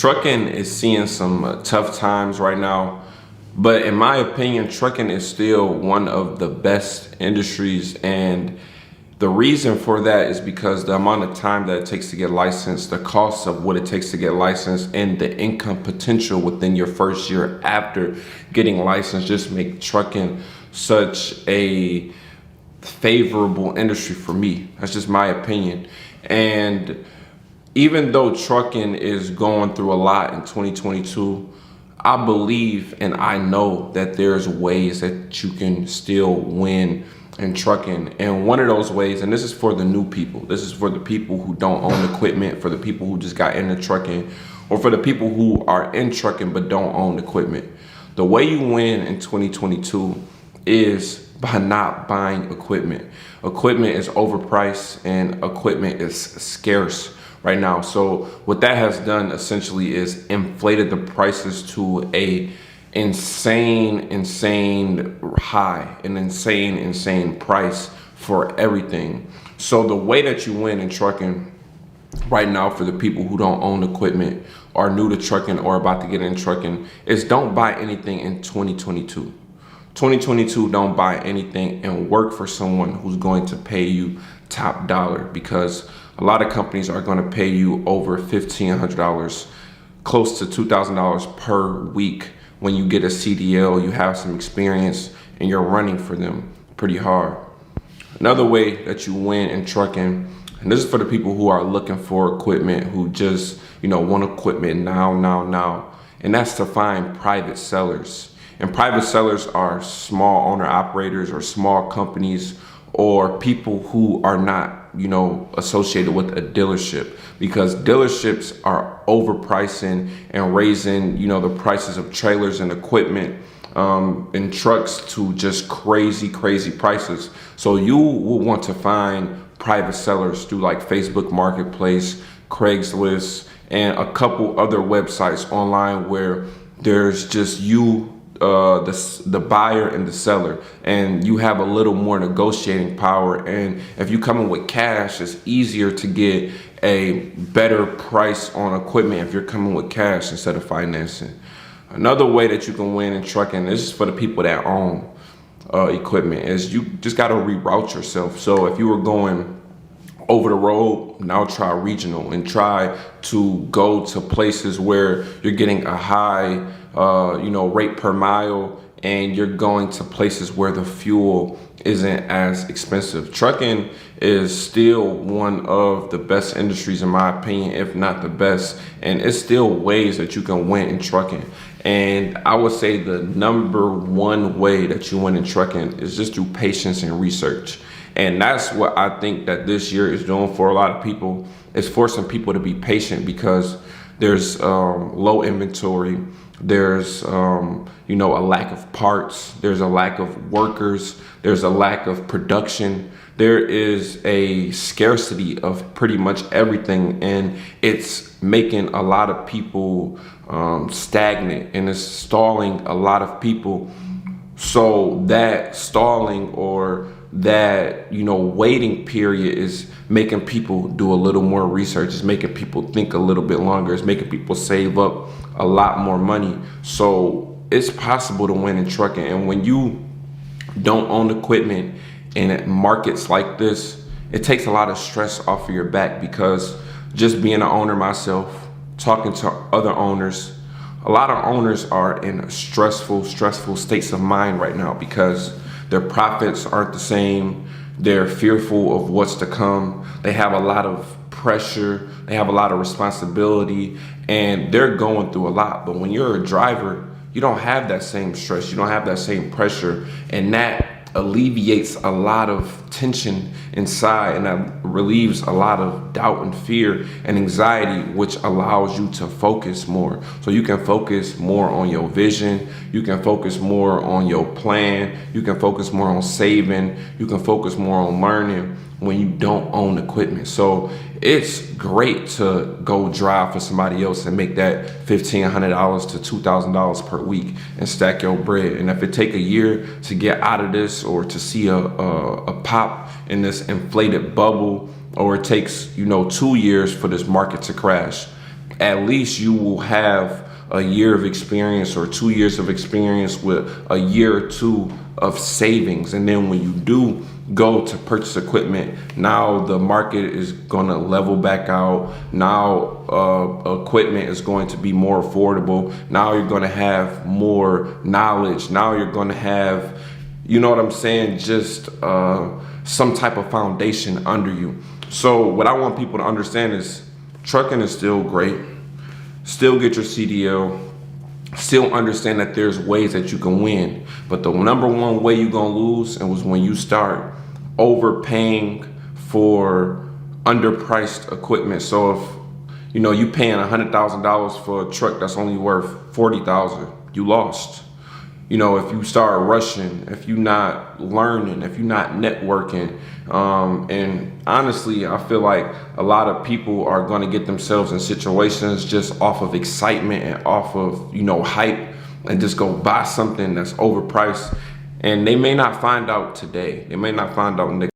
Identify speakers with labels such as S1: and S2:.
S1: Trucking is seeing some tough times right now, but in my opinion, trucking is still one of the best industries. And the reason for that is because the amount of time that it takes to get licensed, the cost of what it takes to get licensed, and the income potential within your first year after getting licensed just make trucking such a favorable industry for me. That's just my opinion. And even though trucking is going through a lot in 2022, I believe and I know that there's ways that you can still win in trucking. And one of those ways, and this is for the new people, this is for the people who don't own equipment, for the people who just got into trucking, or for the people who are in trucking but don't own equipment. The way you win in 2022 is by not buying equipment. Equipment is overpriced and equipment is scarce right now. So what that has done essentially is inflated the prices to a insane high, an insane price for everything. So the way that you win in trucking right now for the people who don't own equipment, are new to trucking, or about to get in trucking is don't buy anything in 2022. 2022, don't buy anything and work for someone who's going to pay you top dollar, because a lot of companies are going to pay you over $1,500, close to $2,000 per week when you get a CDL, you have some experience, and you're running for them pretty hard. Another way that you win in trucking, and this is for the people who are looking for equipment, who just, want equipment now, and that's to find private sellers. And private sellers are small owner operators or small companies or people who are not, associated with a dealership, because dealerships are overpricing and raising, the prices of trailers and equipment and trucks to just crazy prices. So you will want to find private sellers through like Facebook Marketplace, Craigslist, and a couple other websites online where there's just you, the buyer and the seller, and you have a little more negotiating power. And if you come in with cash, it's easier to get a better price on equipment if you're coming with cash instead of financing. Another way that you can win in trucking, this is for the people that own equipment, is you just got to reroute yourself. So if you were going over the road, now try regional and try to go to places where you're getting a high rate per mile, and you're going to places where the fuel isn't as expensive. Trucking is still one of the best industries in my opinion, if not the best, and it's still ways that you can win in trucking. And I would say the number one way that you win in trucking is just through patience and research. And that's what I think that this year is doing for a lot of people. It's forcing people to be patient, because there's low inventory. There's, a lack of parts. There's a lack of workers. There's a lack of production. There is a scarcity of pretty much everything, and it's making a lot of people stagnant, and it's stalling a lot of people. So that stalling or that, waiting period is making people do a little more research. It's making people think a little bit longer. It's making people save up a lot more money. So it's possible to win in trucking. And when you don't own equipment in markets like this, it takes a lot of stress off of your back, because just being an owner myself, talking to other owners, a lot of owners are in stressful states of mind right now, because their profits aren't the same. They're fearful of what's to come. They have a lot of pressure. They have a lot of responsibility, and they're going through a lot. But when you're a driver, you don't have that same stress. You don't have that same pressure, and that alleviates a lot of tension inside, and that relieves a lot of doubt and fear and anxiety, which allows you to focus more. So you can focus more on your vision. You can focus more on your plan. You can focus more on saving. You can focus more on learning when you don't own equipment. So it's great to go drive for somebody else and make that $1,500 to $2,000 per week and stack your bread. And if it take a year to get out of this, or to see a pop in this inflated bubble, or it takes 2 years for this market to crash, at least you will have a year of experience or 2 years of experience with a year or two of savings. And then when you do go to purchase equipment, now the market is going to level back out. Now equipment is going to be more affordable. Now you're going to have more knowledge. Now you're going to have, you know what I'm saying, just some type of foundation under you. So what I want people to understand is trucking is still great. Still get your CDL. Still understand that there's ways that you can win. But the number one way you're going to lose and was when you start overpaying for underpriced equipment. So if you paying $100,000 for a truck that's only worth $40,000, you lost. If you start rushing, if you're not learning, if you're not networking, and honestly, I feel like a lot of people are going to get themselves in situations just off of excitement and off of, hype, and just go buy something that's overpriced. And they may not find out today. They may not find out next